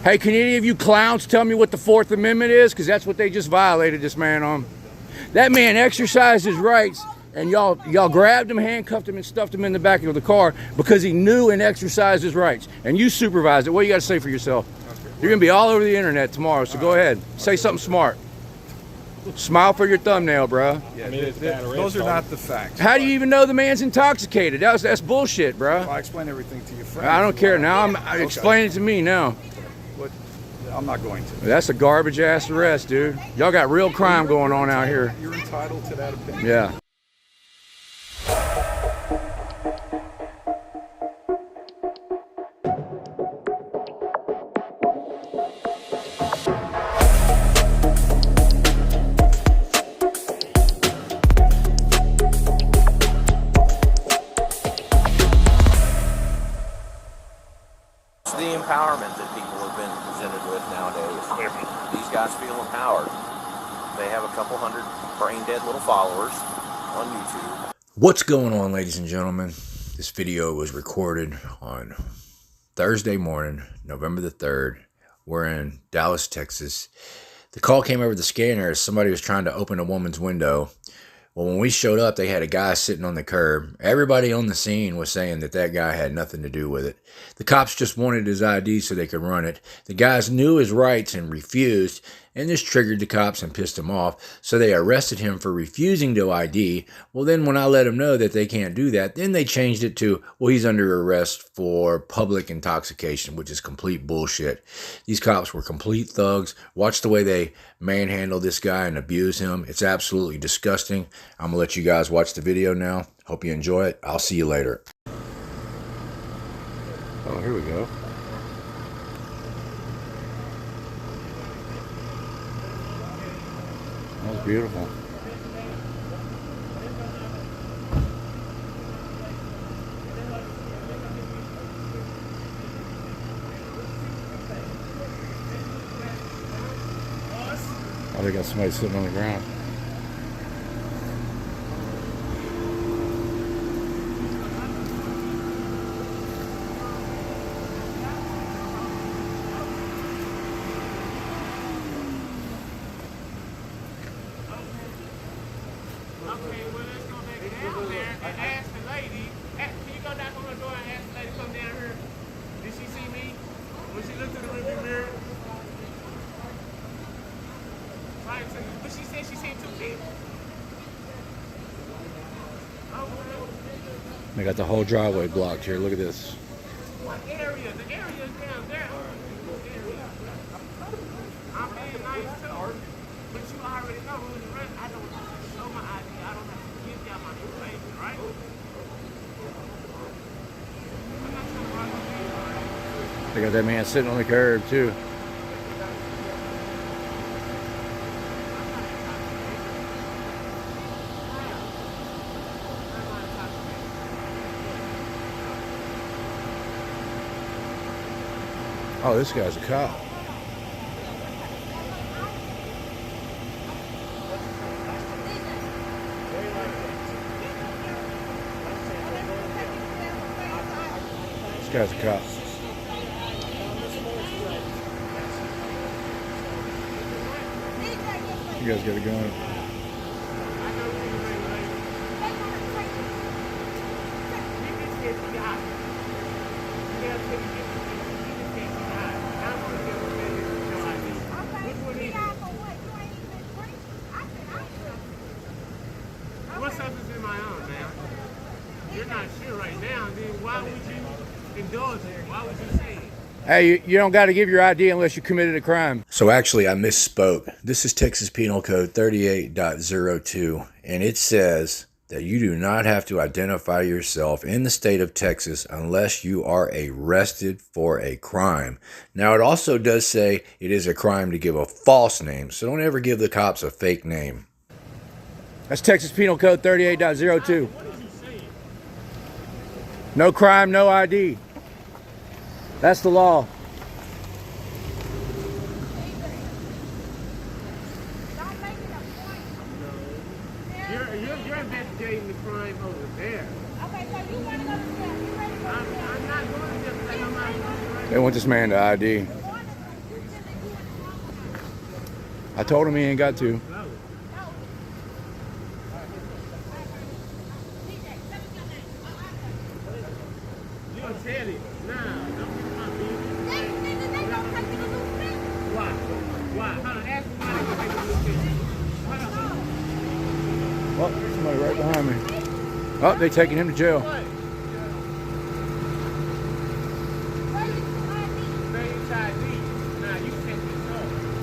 Hey, can any of you clowns tell me what the Fourth Amendment is? Because that's what they just violated this man on. That man exercised his rights, and y'all grabbed him, handcuffed him, and stuffed him in the back of the car because he knew and exercised his rights. And you supervised it. What do you got to say for yourself? You're going to be all over the internet tomorrow, so go ahead. Say something smart. Smile for your thumbnail, bro. Yeah, I mean, those are not the facts. How do you even know the man's intoxicated? That's bullshit, bro. Well, I explain everything to your friend. I don't care. Now I'm explaining it to me now. What? I'm not going to. That's a garbage ass arrest, dude. Y'all got real crime going on out here. You're entitled to that opinion. Yeah. The empowerment that people have been presented with nowadays. These guys feel empowered. They have a couple hundred brain-dead little followers on YouTube. What's going on, ladies and gentlemen? This video was recorded on Thursday morning, November the 3rd. We're in Dallas, Texas. The call came over the scanner as somebody was trying to open a woman's window. Well, when we showed up, they had a guy sitting on the curb. Everybody on the scene was saying that that guy had nothing to do with it. The cops just wanted his ID so they could run it. The guys knew his rights and refused, and this triggered the cops and pissed him off, so they arrested him for refusing to ID. Well, then when I let them know that they can't do that, then they changed it to, well, he's under arrest for public intoxication, which is complete bullshit. These cops were complete thugs. Watch the way they manhandle this guy and abuse him. It's absolutely disgusting. I'm gonna let you guys watch the video now. Hope you enjoy it. I'll see you later. Oh, here we go. That was beautiful. Oh, they got somebody sitting on the ground. Okay, well, let's go back down there and ask the lady. Can you go knock on the door and ask the lady to come down here? Did she see me? When she looked through the rearview mirror? But she said she seen two people. They got the whole driveway blocked here. Look at this. What area? The area is down there. I'm being nice too. But you already know who's the rest. I don't have to show my ID. I don't have to give y'all my information, right? I'm not trying to rock with you, right? They got that man sitting on the curb too. Oh, this guy's a cop. This guy's a cop. You guys got a gun. What substance am I on, man? You're not sure right now, then why would you indulge it? Why would you say it? Hey, you don't got to give your ID unless you committed a crime. So actually, I misspoke. This is Texas Penal Code 38.02, and it says that you do not have to identify yourself in the state of Texas unless you are arrested for a crime. Now, it also does say it is a crime to give a false name, so don't ever give the cops a fake name. That's Texas Penal Code 38.02. No crime, no ID. That's the law. You're investigating the crime over there. Okay, so you want to go to jail? You ready to go to jail? I'm not going to jail because I'm not going to. They want this man to ID. I told him he ain't got to. You gonna tell him? Nah, don't get my business. Why? Why? Hold on, ask me why they gonna take a little picture. Hold on. Oh, there's somebody right behind me. Oh, they taking him to jail. What?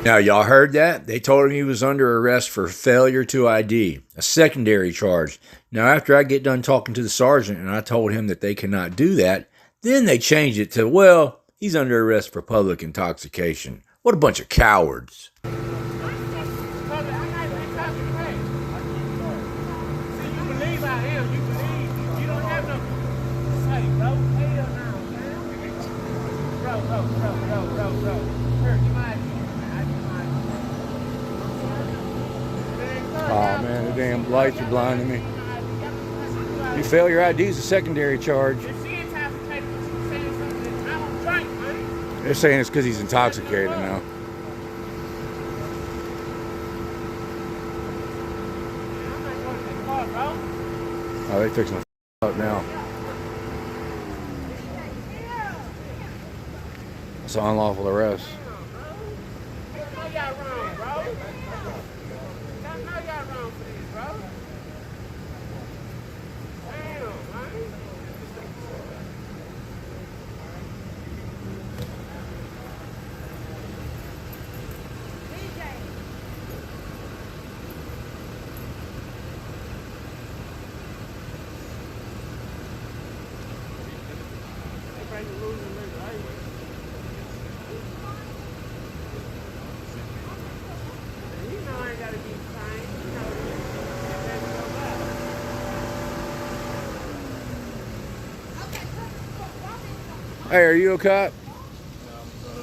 Now, y'all heard that? They told him he was under arrest for failure to ID, a secondary charge. Now, after I get done talking to the sergeant and I told him that they cannot do that, then they changed it to, well, he's under arrest for public intoxication. What a bunch of cowards. Oh man, the damn lights are blinding me. You fail your ID is a secondary charge. They're saying it's because he's intoxicated now. Oh, they fixing to up now. It's an unlawful arrest. Hey, are you a cop?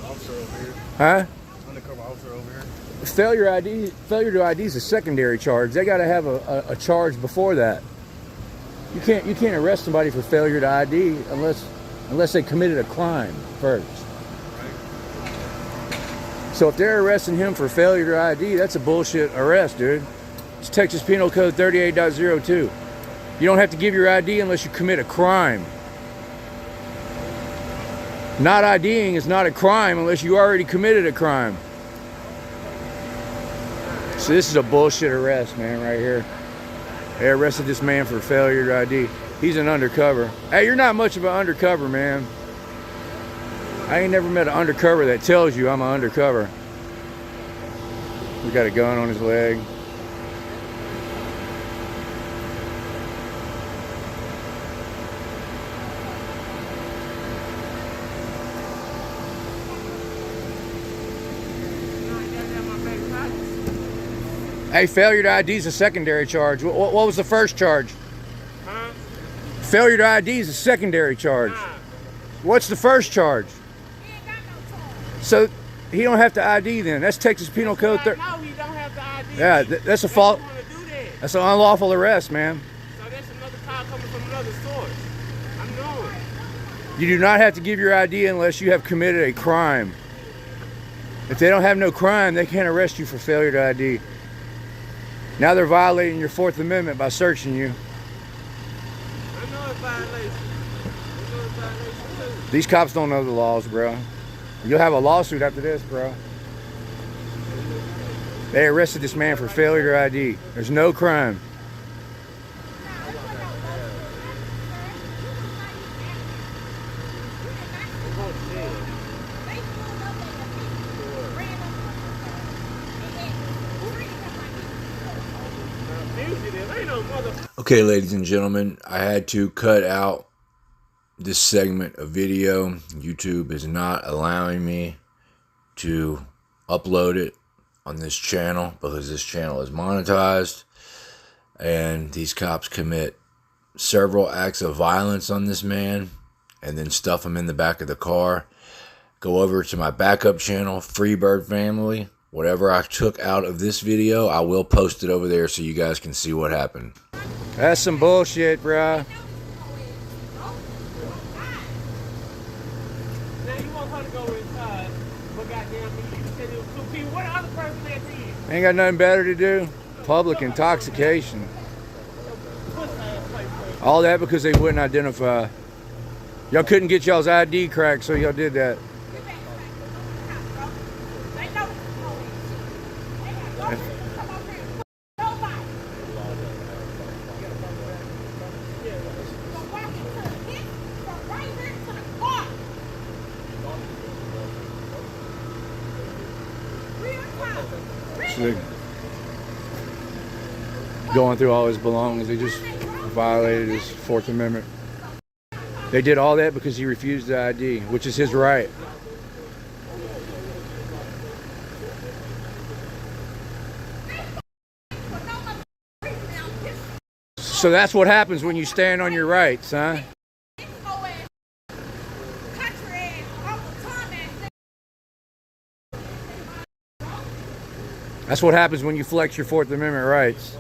Officer over here. Huh? Undercover officer over here. Failure to ID is a secondary charge. They got to have a charge before that. You can't arrest somebody for failure to ID unless they committed a crime first. So if they're arresting him for failure to ID, that's a bullshit arrest, dude. It's Texas Penal Code 38.02. You don't have to give your ID unless you commit a crime. Not IDing is not a crime unless you already committed a crime. So this is a bullshit arrest, man, right here. They arrested this man for failure to ID. He's an undercover. Hey, you're not much of an undercover, man. I ain't never met an undercover that tells you I'm an undercover. He got a gun on his leg. Hey, failure to ID is a secondary charge. What was the first charge? Huh? Failure to ID is a secondary charge. What's the first charge? He ain't got no charge. So he don't have to ID then. That's Texas Penal Code. No, he don't have to ID. Yeah, that's a fault. They don't wanna do that. That's an unlawful arrest, man. So that's another call coming from another source. I'm knowing. You do not have to give your ID unless you have committed a crime. If they don't have no crime, they can't arrest you for failure to ID. Now they're violating your Fourth Amendment by searching you. I know it's violation. I know it's violation too. These cops don't know the laws, bro. You'll have a lawsuit after this, bro. They arrested this man for failure to ID. There's no crime. Okay, ladies and gentlemen, I had to cut out this segment of video. YouTube is not allowing me to upload it on this channel because this channel is monetized, and these cops commit several acts of violence on this man and then stuff him in the back of the car. Go over to my backup channel, Freebird Family. Whatever I took out of this video, I will post it over there so you guys can see what happened. That's some bullshit, bro. Now you want her to go inside, but goddamn me. said it was 2 people. What other person that did? Ain't got nothing better to do. Public intoxication. All that because they wouldn't identify. Y'all couldn't get y'all's ID cracked, so y'all did that. Going through all his belongings, they just violated his Fourth Amendment. They did all that because he refused the ID, which is his right. So that's what happens when you stand on your rights, huh? That's what happens when you flex your Fourth Amendment rights.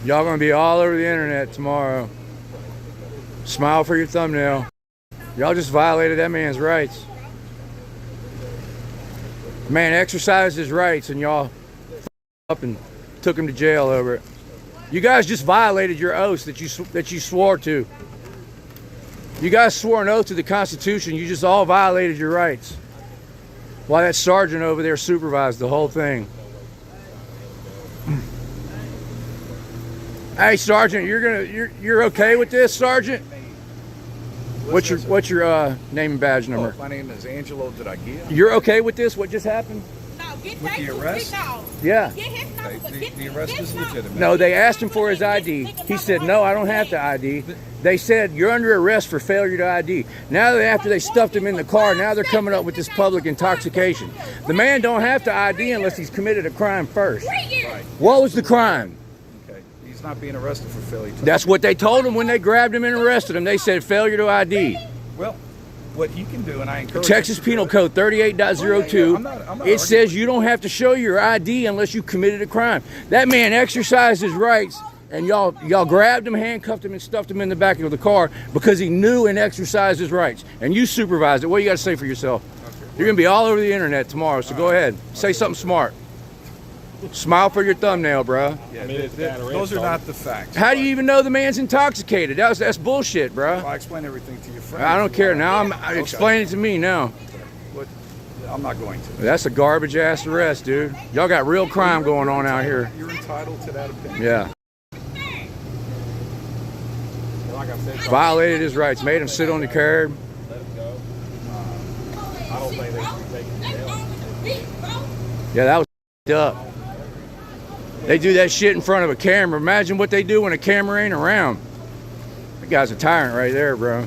Y'all gonna be all over the internet tomorrow. Smile for your thumbnail. Y'all just violated that man's rights. Man exercised his rights and y'all up and took him to jail over it. You guys just violated your oaths that you swore to. You guys swore an oath to the Constitution. You just all violated your rights. While that sergeant over there supervised the whole thing. Hey, Sergeant, you're okay with this, Sergeant? What's your name and badge number? My name is Angelo. Did I get? You're okay with this? What just happened? No, get With the arrest? Yeah. The arrest is legitimate. No, they asked him for his ID. He said, no, I don't have to ID. They said, you're under arrest for failure to ID. Now, after they stuffed him in the car, now they're coming up with this public intoxication. The man don't have to ID unless he's committed a crime first. Right. What was the crime? Okay. He's not being arrested for failure to. That's what they told him when they grabbed him and arrested him. They said failure to ID. Well, what he can do, and I encourage Texas Penal Code 38.02, it says you don't have to show your ID unless you committed a crime. That man exercised his rights, and y'all grabbed him, handcuffed him, and stuffed him in the back of the car because he knew and exercised his rights. And you supervised it. What do you got to say for yourself? You're going to be all over the internet tomorrow, so go ahead. Say something smart. Smile for your thumbnail, bro. Yeah, those are not the facts. How do you even know the man's intoxicated? That's bullshit, bro. Well, I explain everything to your friend. I don't care. Now I'm explaining it to me now. I'm not going to. That's a garbage ass arrest, dude. Y'all got real crime going on out here. You're entitled to that opinion. Yeah. Violated his rights, made him sit on the curb. I don't think they should be taken to jail. Yeah, that was up. They do that shit in front of a camera. Imagine what they do when a camera ain't around. That guy's a tyrant right there, bro.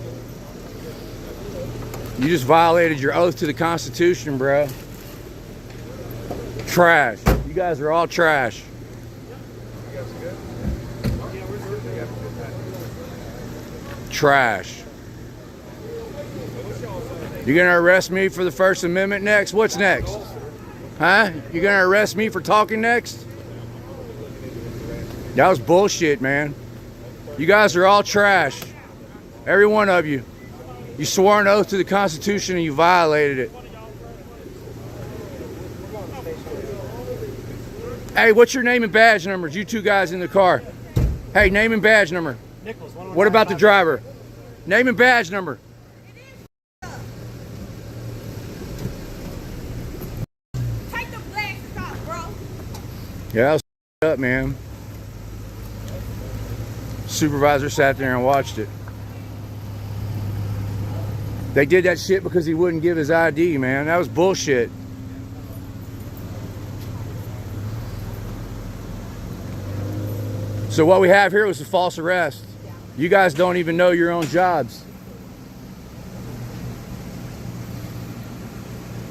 You just violated your oath to the Constitution, bro. Trash. You guys are all trash. Trash. You gonna arrest me for the First Amendment next? What's next? Huh? You gonna arrest me for talking next? That was bullshit, man. You guys are all trash. Every one of you. You swore an oath to the Constitution and you violated it. Hey, what's your name and badge numbers? You two guys in the car. Hey, name and badge number. Nichols, What about the driver? Name and badge number. Take the glasses off, bro. Yeah, that was up, man. Supervisor sat there and watched it. They did that shit because he wouldn't give his ID, man. That was bullshit. So what we have here was a false arrest. You guys don't even know your own jobs.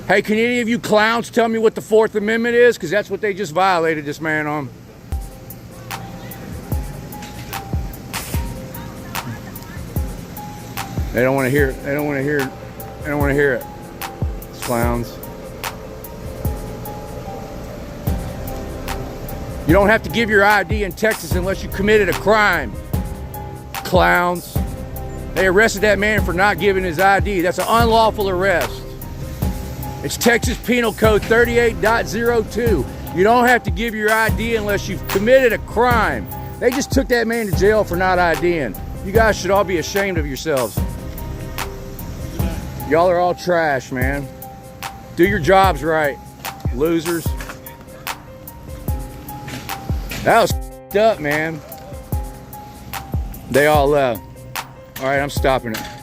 Hey, can any of you clowns tell me what the Fourth Amendment is? Because that's what they just violated this man on. They don't want to hear it. They don't want to hear it. They don't want to hear it. It's clowns. You don't have to give your ID in Texas unless you committed a crime. Clowns. They arrested that man for not giving his ID. That's an unlawful arrest. It's Texas Penal Code 38.02. You don't have to give your ID unless you've committed a crime. They just took that man to jail for not IDing. You guys should all be ashamed of yourselves. Y'all are all trash, man. Do your jobs right, losers. That was up, man. They all left. All right, I'm stopping it.